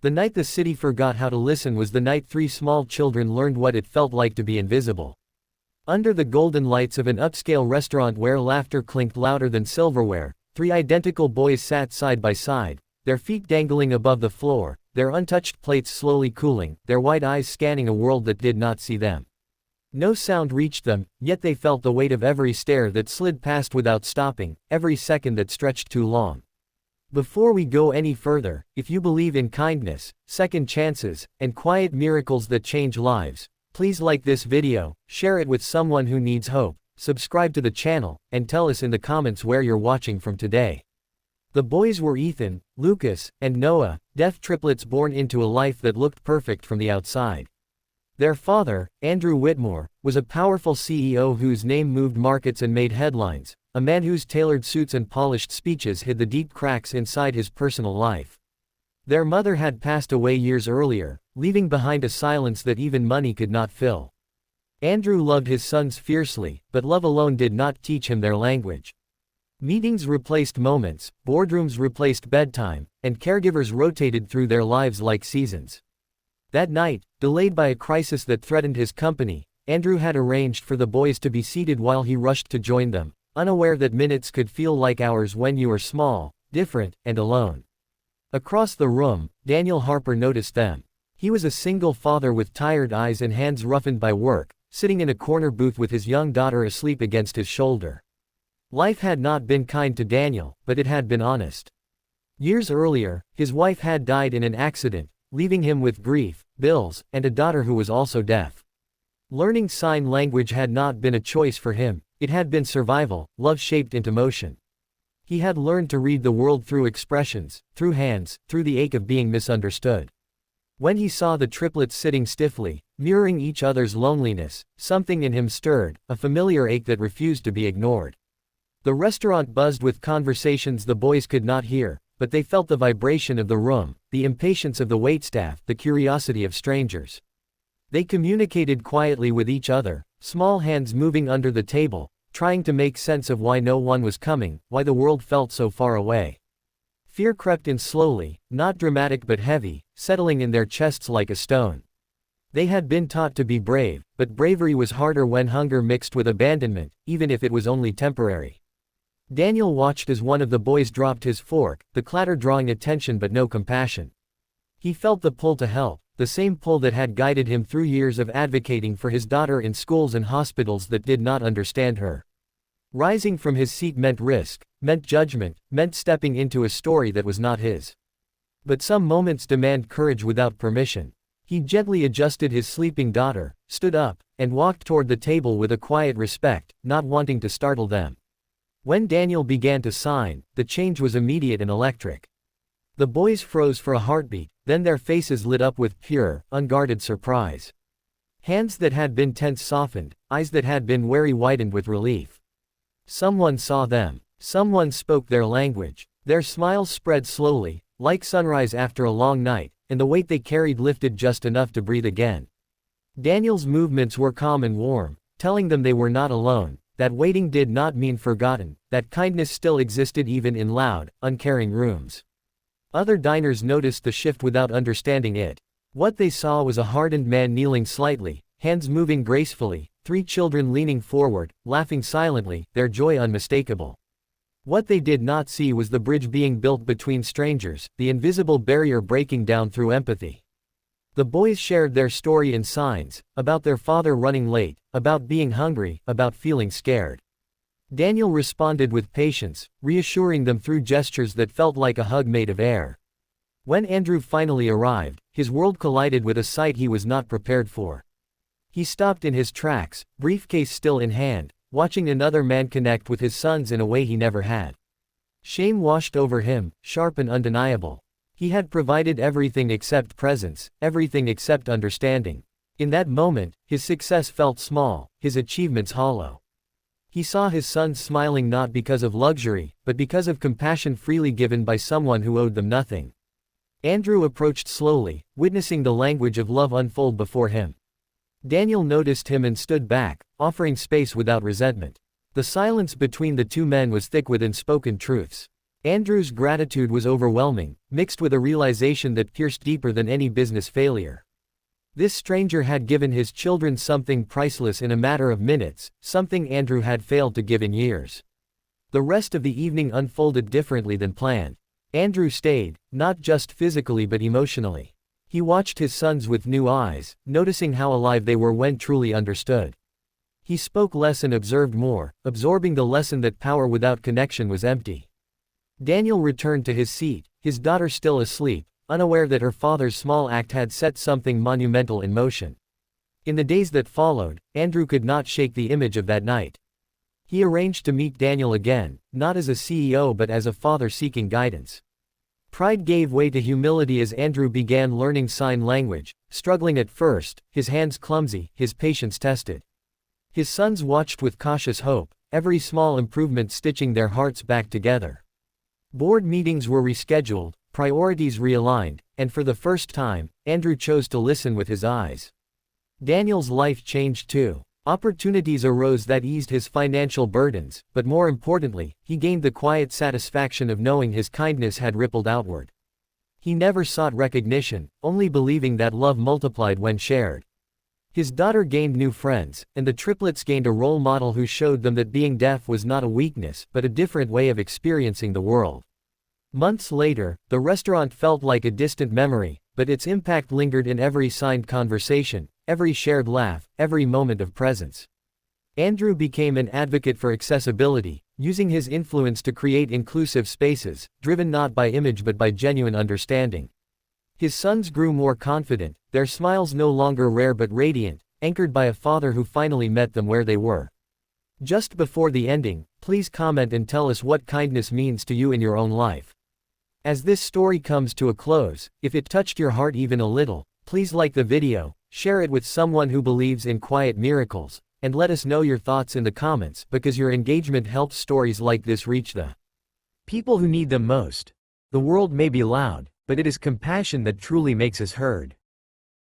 The night the city forgot how to listen was the night 3 small children learned what it felt like to be invisible. Under the golden lights of an upscale restaurant where laughter clinked louder than silverware, 3 identical boys sat side by side, their feet dangling above the floor, their untouched plates slowly cooling, their wide eyes scanning a world that did not see them. No sound reached them, yet they felt the weight of every stare that slid past without stopping, every second that stretched too long. Before we go any further, if you believe in kindness, second chances, and quiet miracles that change lives, please like this video, share it with someone who needs hope, subscribe to the channel, and tell us in the comments where you're watching from today. The boys were Ethan, Lucas, and Noah, deaf triplets born into a life that looked perfect from the outside. Their father, Andrew Whitmore, was a powerful CEO whose name moved markets and made headlines, a man whose tailored suits and polished speeches hid the deep cracks inside his personal life. Their mother had passed away years earlier, leaving behind a silence that even money could not fill. Andrew loved his sons fiercely, but love alone did not teach him their language. Meetings replaced moments, boardrooms replaced bedtime, and caregivers rotated through their lives like seasons. That night, delayed by a crisis that threatened his company, Andrew had arranged for the boys to be seated while he rushed to join them, unaware that minutes could feel like hours when you are small, different, and alone. Across the room, Daniel Harper noticed them. He was a single father with tired eyes and hands roughened by work, sitting in a corner booth with his young daughter asleep against his shoulder. Life had not been kind to Daniel, but it had been honest. Years earlier, his wife had died in an accident, leaving him with grief, bills, and a daughter who was also deaf. Learning sign language had not been a choice for him, it had been survival, love shaped into motion. He had learned to read the world through expressions, through hands, through the ache of being misunderstood. When he saw the triplets sitting stiffly, mirroring each other's loneliness, something in him stirred, a familiar ache that refused to be ignored. The restaurant buzzed with conversations the boys could not hear, but they felt the vibration of the room, the impatience of the waitstaff, the curiosity of strangers. They communicated quietly with each other, small hands moving under the table, trying to make sense of why no one was coming, why the world felt so far away. Fear crept in slowly, not dramatic but heavy, settling in their chests like a stone. They had been taught to be brave, but bravery was harder when hunger mixed with abandonment, even if it was only temporary. Daniel watched as one of the boys dropped his fork, the clatter drawing attention but no compassion. He felt the pull to help, the same pull that had guided him through years of advocating for his daughter in schools and hospitals that did not understand her. Rising from his seat meant risk, meant judgment, meant stepping into a story that was not his. But some moments demand courage without permission. He gently adjusted his sleeping daughter, stood up, and walked toward the table with a quiet respect, not wanting to startle them. When Daniel began to sign, the change was immediate and electric. The boys froze for a heartbeat, then their faces lit up with pure, unguarded surprise. Hands that had been tense softened, eyes that had been wary widened with relief. Someone saw them. Someone spoke their language. Their smiles spread slowly, like sunrise after a long night, and the weight they carried lifted just enough to breathe again. Daniel's movements were calm and warm, telling them they were not alone, that waiting did not mean forgotten, that kindness still existed even in loud, uncaring rooms. Other diners noticed the shift without understanding it. What they saw was a hardened man kneeling slightly, hands moving gracefully, 3 children leaning forward, laughing silently, their joy unmistakable. What they did not see was the bridge being built between strangers, the invisible barrier breaking down through empathy. The boys shared their story in signs, about their father running late, about being hungry, about feeling scared. Daniel responded with patience, reassuring them through gestures that felt like a hug made of air. When Andrew finally arrived, his world collided with a sight he was not prepared for. He stopped in his tracks, briefcase still in hand, watching another man connect with his sons in a way he never had. Shame washed over him, sharp and undeniable. He had provided everything except presence, everything except understanding. In that moment, his success felt small, his achievements hollow. He saw his sons smiling not because of luxury, but because of compassion freely given by someone who owed them nothing. Andrew approached slowly, witnessing the language of love unfold before him. Daniel noticed him and stood back, offering space without resentment. The silence between the two men was thick with unspoken truths. Andrew's gratitude was overwhelming, mixed with a realization that pierced deeper than any business failure. This stranger had given his children something priceless in a matter of minutes, something Andrew had failed to give in years. The rest of the evening unfolded differently than planned. Andrew stayed, not just physically but emotionally. He watched his sons with new eyes, noticing how alive they were when truly understood. He spoke less and observed more, absorbing the lesson that power without connection was empty. Daniel returned to his seat, his daughter still asleep, unaware that her father's small act had set something monumental in motion. In the days that followed, Andrew could not shake the image of that night. He arranged to meet Daniel again, not as a CEO but as a father seeking guidance. Pride gave way to humility as Andrew began learning sign language, struggling at first, his hands clumsy, his patience tested. His sons watched with cautious hope, every small improvement stitching their hearts back together. Board meetings were rescheduled, priorities realigned, and for the first time, Andrew chose to listen with his eyes. Daniel's life changed too. Opportunities arose that eased his financial burdens, but more importantly, he gained the quiet satisfaction of knowing his kindness had rippled outward. He never sought recognition, only believing that love multiplied when shared. His daughter gained new friends, and the triplets gained a role model who showed them that being deaf was not a weakness but a different way of experiencing the world. Months later, the restaurant felt like a distant memory, but its impact lingered in every signed conversation, every shared laugh, every moment of presence. Andrew became an advocate for accessibility, using his influence to create inclusive spaces, driven not by image but by genuine understanding. His sons grew more confident, their smiles no longer rare but radiant, anchored by a father who finally met them where they were. Just before the ending, please comment and tell us what kindness means to you in your own life. As this story comes to a close, if it touched your heart even a little, please like the video, share it with someone who believes in quiet miracles, and let us know your thoughts in the comments because your engagement helps stories like this reach the people who need them most. The world may be loud, but it is compassion that truly makes us heard.